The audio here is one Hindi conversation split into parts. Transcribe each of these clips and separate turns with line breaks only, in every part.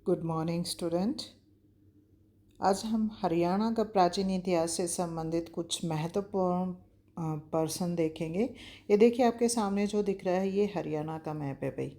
Good morning student. आज हम हरियाणा का प्राचीन इतिहास से संबंधित कुछ महत्वपूर्ण पर्सन देखेंगे। ये देखिए आपके सामने जो दिख रहा है ये हरियाणा का मैप है भाई।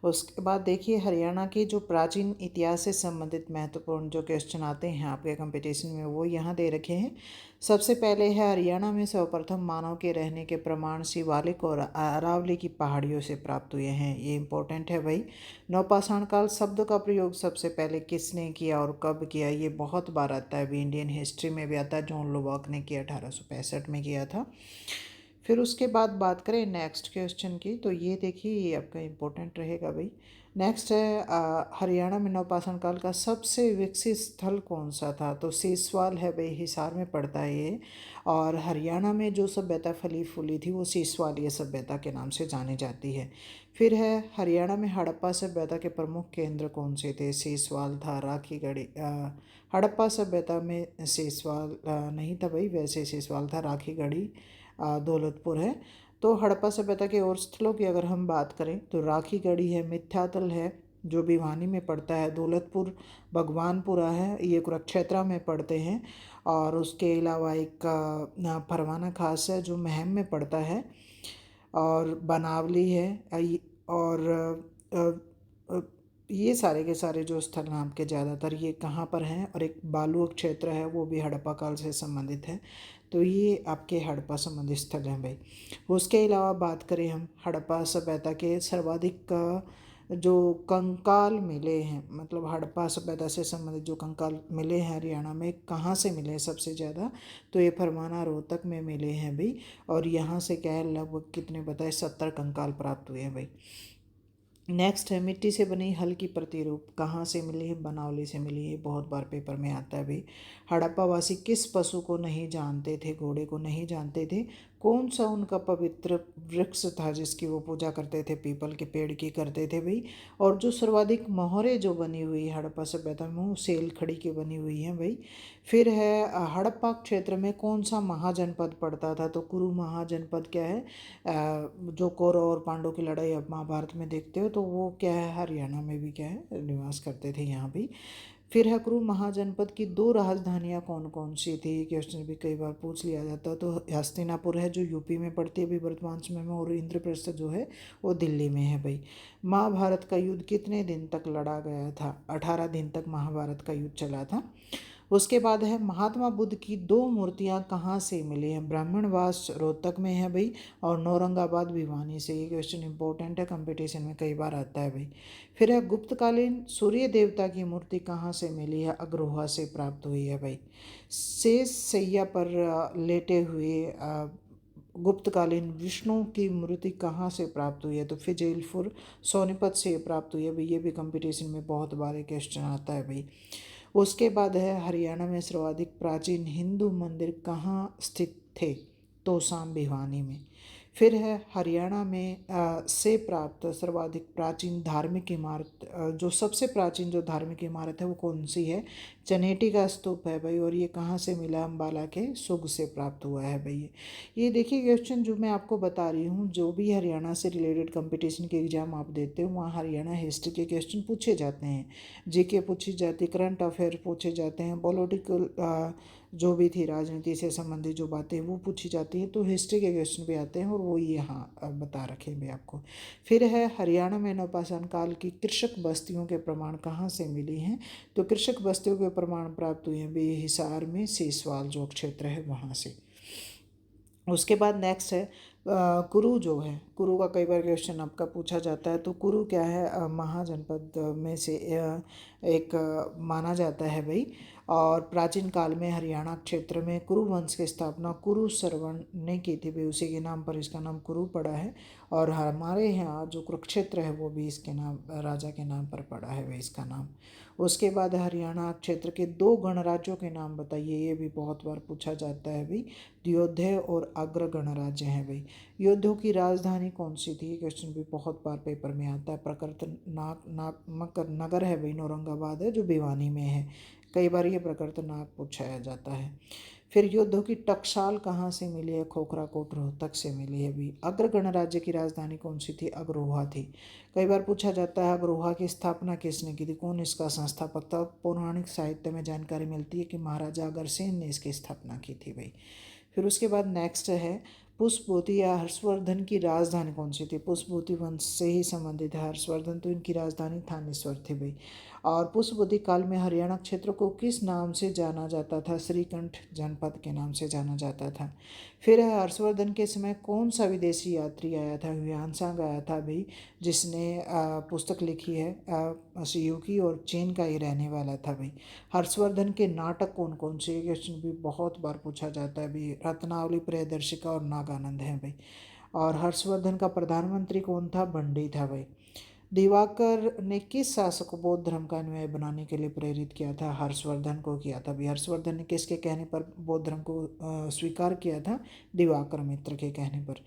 उसके बाद देखिए हरियाणा के जो प्राचीन इतिहास से संबंधित महत्वपूर्ण जो क्वेश्चन आते हैं आपके कंपटीशन में वो यहाँ दे रखे हैं। सबसे पहले है हरियाणा में सर्वप्रथम मानव के रहने के प्रमाण शिवालिक और अरावली की पहाड़ियों से प्राप्त हुए हैं। ये इंपॉर्टेंट है भाई। नवपाषाण काल शब्द का प्रयोग सबसे पहले किसने किया और कब किया, ये बहुत बार आता है अभी इंडियन हिस्ट्री में भी आता है। जॉन लोवाक ने किया 1865 में किया था। फिर उसके बाद बात करें नेक्स्ट क्वेश्चन की, तो ये देखिए ये आपका इम्पोर्टेंट रहेगा भाई। नेक्स्ट है हरियाणा में नवपाषाण काल का सबसे विकसित स्थल कौन सा था, तो सीसवाल है भाई, हिसार में पड़ता है ये। और हरियाणा में जो सभ्यता फली फूली थी वो सीसवालीय सभ्यता के नाम से जानी जाती है। फिर है हरियाणा में हड़प्पा सभ्यता के प्रमुख केंद्र कौन से थे, सीसवाल था, राखीगढ़ी। हड़प्पा सभ्यता में सीसवाल नहीं था भाई, वैसे सीसवाल था, राखीगढ़ी दौलतपुर है। तो हड़प्पा सभ्यता के और स्थलों की अगर हम बात करें तो राखीगढ़ी है, मिथ्यातल है जो भिवानी में पड़ता है, दौलतपुर भगवानपुरा है, ये कुरुक्षेत्र में पड़ते हैं। और उसके अलावा एक फरवाना खास है जो महम में पड़ता है, और बनावली है। और ये सारे के सारे जो स्थल हैं आपके ज़्यादातर ये कहाँ पर हैं। और एक बालू क्षेत्र है वो भी हड़प्पा काल से संबंधित है। तो ये आपके हड़प्पा संबंधित स्थल हैं भाई। उसके अलावा बात करें हम हड़प्पा सभ्यता के सर्वाधिक जो कंकाल मिले हैं, मतलब हड़प्पा सभ्यता से संबंधित जो कंकाल मिले हैं हरियाणा में कहाँ से मिले हैं सबसे ज़्यादा, तो ये फरमाना रोहतक में मिले हैं भाई। और यहाँ से क्या है लगभग कितने बताए 70 कंकाल प्राप्त हुए हैं भाई। नेक्स्ट है मिट्टी से बनी हल की प्रतिरूप कहाँ से मिली है, बनावली से मिली है, बहुत बार पेपर में आता है भाई। हड़प्पा वासी किस पशु को नहीं जानते थे, घोड़े को नहीं जानते थे। कौन सा उनका पवित्र वृक्ष था जिसकी वो पूजा करते थे, पीपल के पेड़ की करते थे भाई। और जो सर्वाधिक मोहरे जो बनी हुई है हड़प्पा सभ्यता में वो सेल खड़ी की बनी हुई है भाई। फिर है हड़प्पा क्षेत्र में कौन सा महाजनपद पड़ता था, तो कुरु महाजनपद क्या है, जो कौरव और पांडव की लड़ाई आप महाभारत में देखते हो तो वो क्या है हरियाणा में भी क्या है निवास करते थे यहाँ भी। फिर है कुरु महाजनपद की दो राजधानियाँ कौन कौन सी थी, क्वेश्चन भी कई बार पूछ लिया जाता है। तो हस्तिनापुर है जो यूपी में पड़ती है अभी वर्तमान समय में, और इंद्रप्रस्थ जो है वो दिल्ली में है भाई। महाभारत का युद्ध कितने दिन तक लड़ा गया था, 18 दिन तक महाभारत का युद्ध चला था। उसके बाद है महात्मा बुद्ध की दो मूर्तियां कहाँ से मिली हैं, ब्राह्मणवास रोहतक में है भाई, और नौरंगाबाद भिवानी से। ये क्वेश्चन इंपॉर्टेंट है, कंपटीशन में कई बार आता है भाई। फिर है गुप्तकालीन सूर्य देवता की मूर्ति कहाँ से मिली है, अग्रोहा से प्राप्त हुई है भाई। शेष सैया पर लेटे हुए गुप्तकालीन विष्णु की मूर्ति कहाँ से प्राप्त हुई है, तो फिजलपुर सोनीपत से प्राप्त हुई है भाई। ये भी कंपटीशन में बहुत बार क्वेश्चन आता है भाई। उसके बाद है हरियाणा में सर्वाधिक प्राचीन हिंदू मंदिर कहाँ स्थित थे, तोसाम भिवानी में। फिर है हरियाणा में से प्राप्त सर्वाधिक प्राचीन धार्मिक इमारत, जो सबसे प्राचीन जो धार्मिक इमारत है वो कौन सी है, चनेटी का स्तूप है भाई। और ये कहाँ से मिला, अम्बाला के सुग से प्राप्त हुआ है भाई। ये देखिए क्वेश्चन जो मैं आपको बता रही हूँ, जो भी हरियाणा से रिलेटेड कंपटीशन के एग्जाम आप देते हो वहाँ हरियाणा हिस्ट्री के क्वेश्चन पूछे जाते हैं, जीके पूछी जाती है, करंट अफेयर पूछे जाते हैं, पॉलिटिकल जो भी थी राजनीति से संबंधित जो बातें वो पूछी जाती हैं। तो हिस्ट्री के क्वेश्चन भी आते हैं और वो यहाँ बता रखे हैं आपको। फिर है हरियाणा में नवपाषाण काल की कृषक बस्तियों के प्रमाण कहाँ से मिली हैं, तो कृषक बस्तियों के प्रमाण प्राप्त हुए हैं भी हिसार में, सीसवाल जो क्षेत्र है वहाँ से। उसके बाद नेक्स्ट है कुरु जो है, कुरु का कई बार क्वेश्चन आपका पूछा जाता है। तो कुरु क्या है, महाजनपद में से एक माना जाता है भाई। और प्राचीन काल में हरियाणा क्षेत्र में कुरु वंश की स्थापना कुरु सरवण ने की थी भाई, उसी के नाम पर इसका नाम कुरु पड़ा है। और हमारे यहाँ जो कुरुक्षेत्र है वो भी इसके नाम राजा के नाम पर पड़ा है भाई इसका नाम। उसके बाद हरियाणा क्षेत्र के दो गणराज्यों के नाम बताइए, ये भी बहुत बार पूछा जाता है भाई। योध्या और अग्र गणराज्य हैं भाई। योद्धों की राजधानी कौन सी थी, क्वेश्चन भी बहुत बार पेपर में आता है। प्रकृत नाग नाग नगर है भाई, औरंगाबाद है जो भिवानी में है, कई बार ये प्रकृत नाग पूछा जाता है। फिर योद्धों की टकसाल कहाँ से मिली है? खोखराकोट रोहतक से मिली है भी। अग्र गणराज्य की राजधानी कौन सी थी? अग्रोहा थी। कई बार पूछा जाता है अग्रोहा की स्थापना किसने की थी, कौन इसका संस्थापक था? पौराणिक साहित्य में जानकारी मिलती है कि महाराजा अग्रसेन ने इसकी स्थापना की थी भाई। फिर उसके बाद नेक्स्ट है पुष्पभूति या हर्षवर्धन की राजधानी कौन सी थी? पुष्पभूति वंश से ही संबंधित है हर्षवर्धन, तो इनकी राजधानी थानेश्वर थी भाई। और पुष्पभूति काल में हरियाणा क्षेत्र को किस नाम से जाना जाता था? श्रीकंठ जनपद के नाम से जाना जाता था। फिर है हर्षवर्धन के समय कौन सा विदेशी यात्री आया था? ह्वेनसांग आया था भाई, जिसने पुस्तक लिखी है सियूकी और चीन का ही रहने वाला था भाई। हर्षवर्धन के नाटक कौन कौन से? ये क्वेश्चन भी बहुत बार पूछा जाता है भाई। रत्नावली, प्रियदर्शिका और नागानंद हैं भाई। और हर्षवर्धन का प्रधानमंत्री कौन था? बंडी था भाई। दिवाकर ने किस शासक को बौद्ध धर्म का अनुयायी बनाने के लिए प्रेरित किया था? हर्षवर्धन को किया था भाई। हर्षवर्धन ने किसके कहने पर बौद्ध धर्म को स्वीकार किया था? दिवाकर मित्र के कहने पर।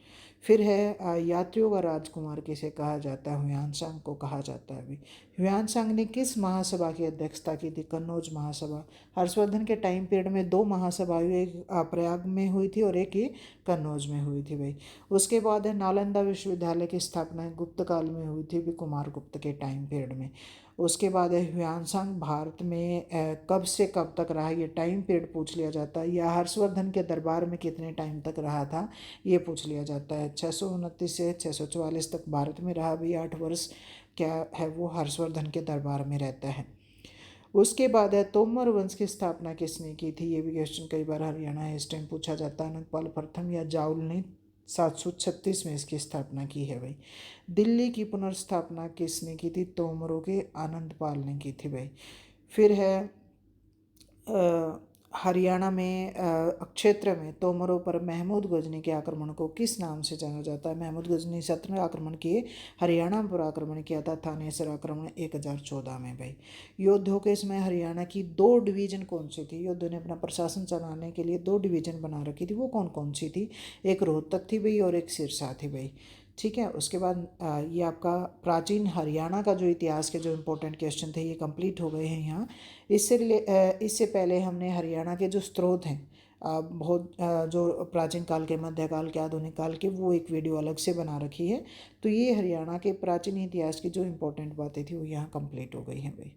फिर है यात्रियों का राजकुमार किसे कहा जाता है? ह्वेनसांग को कहा जाता है भाई। ह्वेनसांग ने किस महासभा की अध्यक्षता की थी? कन्नौज महासभा। हर्षवर्धन के टाइम पीरियड में दो महासभाएं, एक प्रयाग में हुई थी और एक ही कन्नौज में हुई थी भाई। उसके बाद है नालंदा विश्वविद्यालय की स्थापना गुप्त काल में हुई थी भी, कुमार गुप्त के टाइम पीरियड में। उसके बाद है ह्वेनसांग भारत में कब से कब तक रहा? ये टाइम पीरियड पूछ लिया जाता है। या हर्षवर्धन के दरबार में कितने टाइम तक रहा था? ये पूछ लिया जाता है। 629 से 644 तक भारत में रहा भी, 8 वर्ष क्या है वो हर्षवर्धन के दरबार में रहता है। उसके बाद है तोमर वंश की स्थापना किसने की थी? ये भी क्वेश्चन कई बार हरियाणा इस टाइम पूछा जाता है। अनंगपाल प्रथम या जाउल ने 736 में इसकी स्थापना की है भाई। दिल्ली की पुनर्स्थापना किसने की थी? तोमरों के आनंदपाल ने की थी भाई। फिर है हरियाणा में क्षेत्र में तोमरों पर महमूद गजनी के आक्रमण को किस नाम से जाना जाता है? महमूद गजनी 17 आक्रमण किए, हरियाणा पर आक्रमण किया था, थानेसर आक्रमण 1014 में भाई। योद्धों के समय हरियाणा की दो डिवीजन कौन सी थी? योद्धों ने अपना प्रशासन चलाने के लिए दो डिवीजन बना रखी थी, वो कौन कौन सी थी? एक रोहतक थी भाई और एक सिरसा थी भाई। ठीक है। उसके बाद ये आपका प्राचीन हरियाणा का जो इतिहास के जो इम्पोर्टेंट क्वेश्चन थे ये कंप्लीट हो गए हैं यहाँ। इससे पहले हमने हरियाणा के जो स्रोत हैं बहुत जो प्राचीन काल के, मध्यकाल के, आधुनिक काल के, वो एक वीडियो अलग से बना रखी है। तो ये हरियाणा के प्राचीन इतिहास की जो इम्पोर्टेंट बातें थी वो यहाँ कंप्लीट हो गई हैं भाई।